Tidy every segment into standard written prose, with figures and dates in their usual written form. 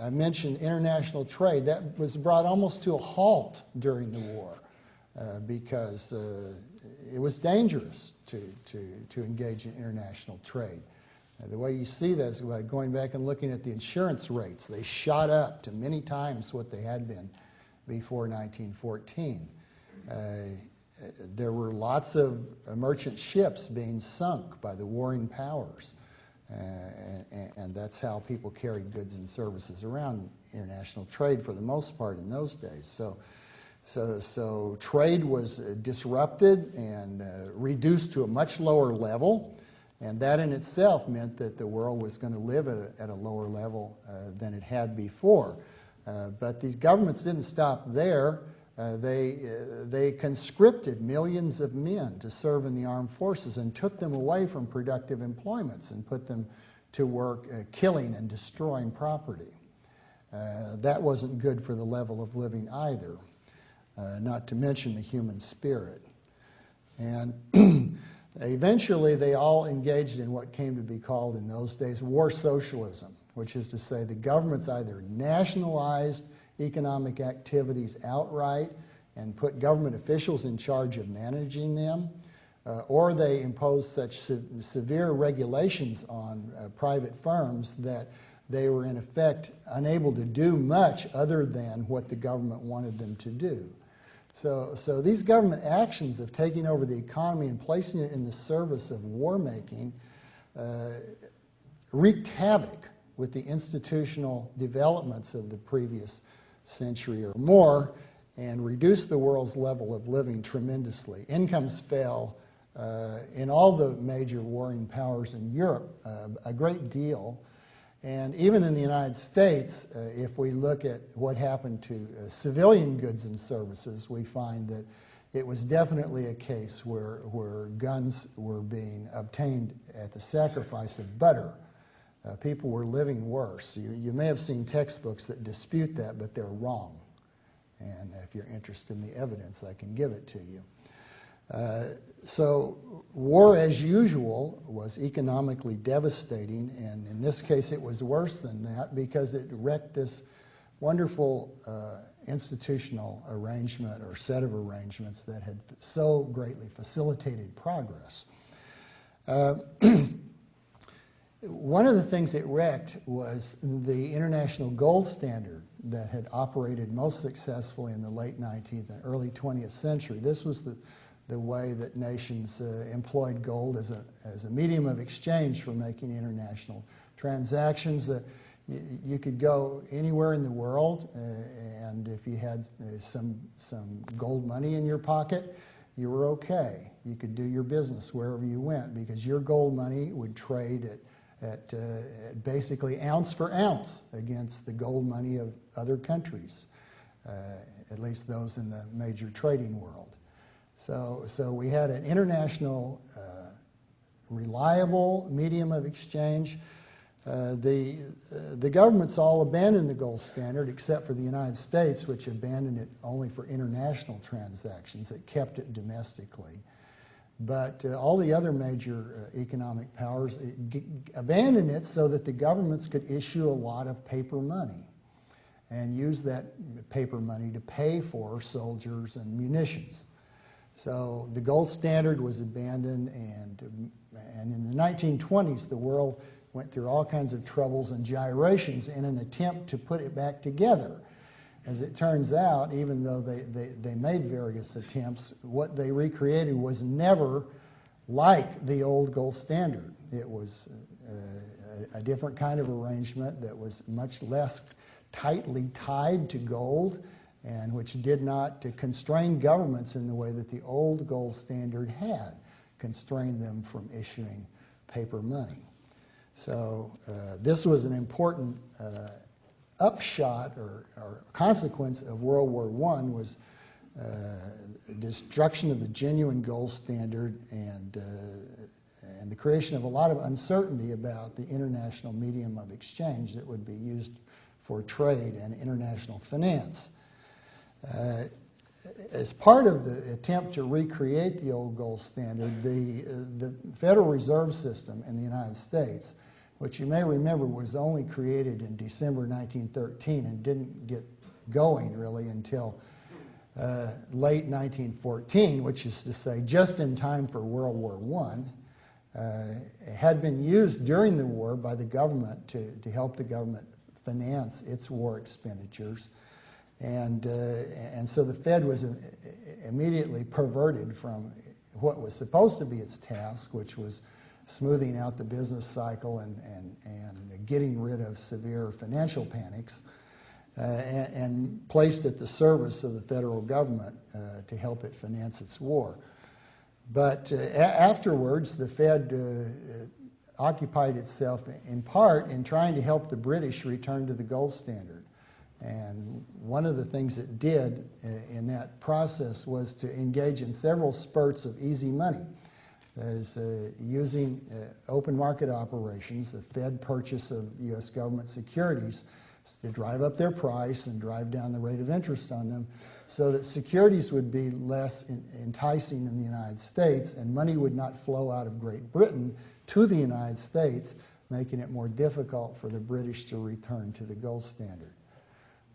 I mentioned international trade. That was brought almost to a halt during the war because it was dangerous to engage in international trade. The way you see that is by going back and looking at the insurance rates. They shot up to many times what they had been before 1914. There were lots of merchant ships being sunk by the warring powers, and that's how people carried goods and services around international trade for the most part in those days. So trade was disrupted and reduced to a much lower level, and that in itself meant that the world was going to live at a lower level than it had before. But these governments didn't stop there. They conscripted millions of men to serve in the armed forces and took them away from productive employments and put them to work killing and destroying property. That wasn't good for the level of living either, not to mention the human spirit. And eventually they all engaged in what came to be called in those days war socialism, which is to say the governments either nationalized economic activities outright and put government officials in charge of managing them, or they imposed such severe regulations on private firms that they were in effect unable to do much other than what the government wanted them to do. So these government actions of taking over the economy and placing it in the service of war making wreaked havoc with the institutional developments of the previous century or more and reduced the world's level of living tremendously. Incomes fell in all the major warring powers in Europe a great deal. And even in the United States, if we look at what happened to civilian goods and services, we find that it was definitely a case where guns were being obtained at the sacrifice of butter. People were living worse. You may have seen textbooks that dispute that, but they're wrong. And if you're interested in the evidence, I can give it to you. So war, as usual, was economically devastating, and in this case it was worse than that because it wrecked this wonderful institutional arrangement or set of arrangements that had so greatly facilitated progress. One of the things it wrecked was the international gold standard that had operated most successfully in the late 19th and early 20th century. This was the way that nations employed gold as a medium of exchange for making international transactions. You could go anywhere in the world, and if you had some gold money in your pocket, you were okay. You could do your business wherever you went because your gold money would trade at basically ounce for ounce against the gold money of other countries, at least those in the major trading world. So we had an international, reliable medium of exchange. The governments all abandoned the gold standard except for the United States, which abandoned it only for international transactions. It kept it domestically. But all the other major economic powers abandoned it so that the governments could issue a lot of paper money and use that paper money to pay for soldiers and munitions. So the gold standard was abandoned, and in the 1920s the world went through all kinds of troubles and gyrations in an attempt to put it back together. As it turns out, even though they made various attempts, what they recreated was never like the old gold standard. It was a different kind of arrangement that was much less tightly tied to gold and which did not constrain governments in the way that the old gold standard had constrained them from issuing paper money. So this was an important upshot or consequence of World War I was destruction of the genuine gold standard and the creation of a lot of uncertainty about the international medium of exchange that would be used for trade and international finance. As part of the attempt to recreate the old gold standard, the Federal Reserve System in the United States which you may remember was only created in December 1913 and didn't get going really until late 1914, which is to say just in time for World War I, had been used during the war by the government to help the government finance its war expenditures. And so the Fed was immediately perverted from what was supposed to be its task, which was smoothing out the business cycle and getting rid of severe financial panics, and placed at the service of the federal government to help it finance its war. But afterwards, the Fed occupied itself in part in trying to help the British return to the gold standard. And one of the things it did in that process was to engage in several spurts of easy money. That is, using open market operations, the Fed purchase of U.S. government securities to drive up their price and drive down the rate of interest on them so that securities would be less enticing in the United States and money would not flow out of Great Britain to the United States, making it more difficult for the British to return to the gold standard.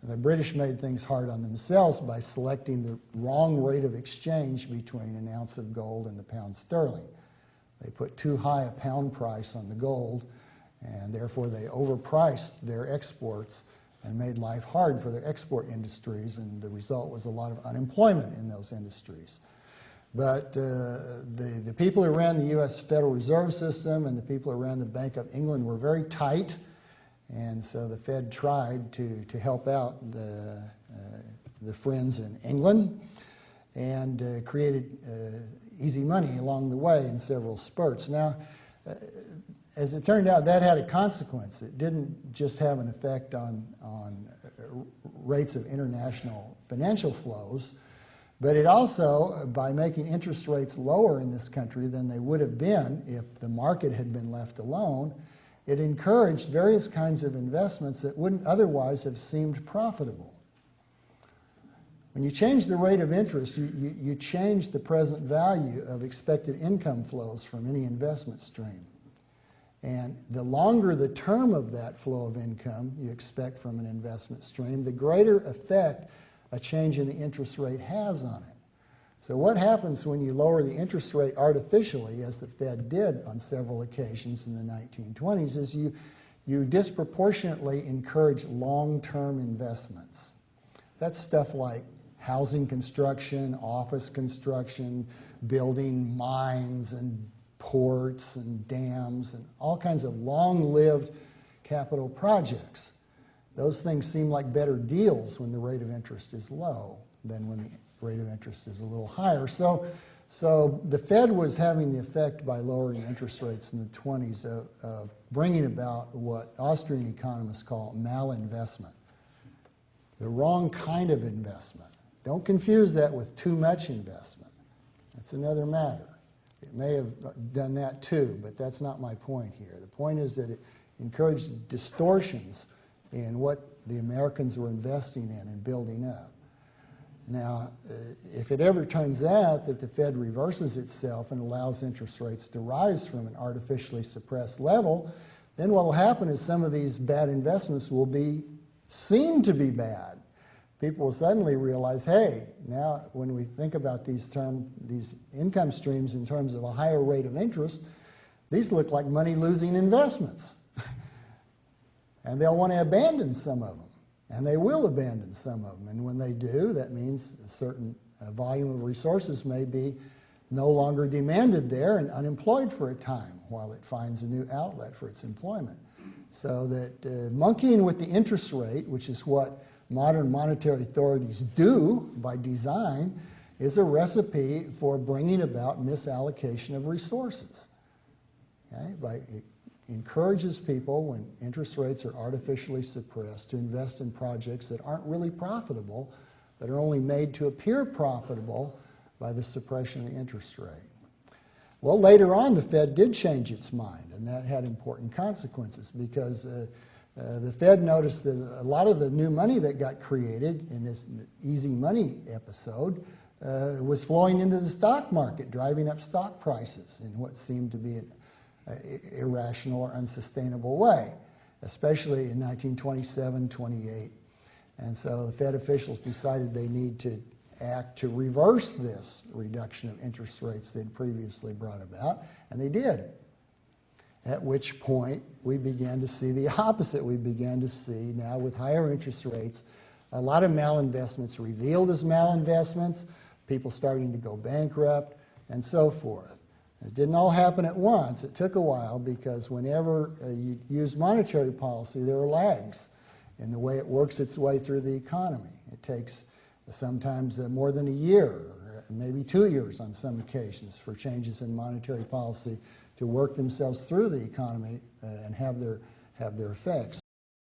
The British made things hard on themselves by selecting the wrong rate of exchange between an ounce of gold and the pound sterling. They put too high a pound price on the gold, and therefore they overpriced their exports and made life hard for their export industries, and the result was a lot of unemployment in those industries. But the people who ran the U.S. Federal Reserve System and the people who ran the Bank of England were very tight. And so the Fed tried to help out the friends in England and created easy money along the way in several spurts. Now, as it turned out, that had a consequence. It didn't just have an effect on rates of international financial flows, but it also, by making interest rates lower in this country than they would have been if the market had been left alone, it encouraged various kinds of investments that wouldn't otherwise have seemed profitable. When you change the rate of interest, you change the present value of expected income flows from any investment stream. And the longer the term of that flow of income you expect from an investment stream, the greater effect a change in the interest rate has on it. So what happens when you lower the interest rate artificially, as the Fed did on several occasions in the 1920s, is you disproportionately encourage long-term investments. That's stuff like housing construction, office construction, building mines and ports and dams and all kinds of long-lived capital projects. Those things seem like better deals when the rate of interest is low than when the rate of interest is a little higher. So the Fed was having the effect by lowering interest rates in the 20s of bringing about what Austrian economists call malinvestment, the wrong kind of investment. Don't confuse that with too much investment. That's another matter. It may have done that too, but that's not my point here. The point is that it encouraged distortions in what the Americans were investing in and building up. Now, if it ever turns out that the Fed reverses itself and allows interest rates to rise from an artificially suppressed level, then what will happen is some of these bad investments will be seen to be bad. People will suddenly realize, hey, now when we think about these income streams in terms of a higher rate of interest, these look like money-losing investments. And they'll want to abandon some of them. And they will abandon some of them. And when they do, that means a certain volume of resources may be no longer demanded there and unemployed for a time while it finds a new outlet for its employment. So that monkeying with the interest rate, which is what modern monetary authorities do by design, is a recipe for bringing about misallocation of resources. Okay? It encourages people, when interest rates are artificially suppressed, to invest in projects that aren't really profitable, but are only made to appear profitable by the suppression of the interest rate. Well, later on, the Fed did change its mind, and that had important consequences because the Fed noticed that a lot of the new money that got created in this easy money episode was flowing into the stock market, driving up stock prices in what seemed to be irrational or unsustainable way, especially in 1927, 28. And so the Fed officials decided they need to act to reverse this reduction of interest rates they'd previously brought about, and they did. At which point we began to see the opposite. We began to see now with higher interest rates a lot of malinvestments revealed as malinvestments, people starting to go bankrupt, and so forth. It didn't all happen at once. It took a while because whenever you use monetary policy, there are lags in the way it works its way through the economy. It takes sometimes more than a year, or maybe 2 years on some occasions, for changes in monetary policy to work themselves through the economy and have their effects.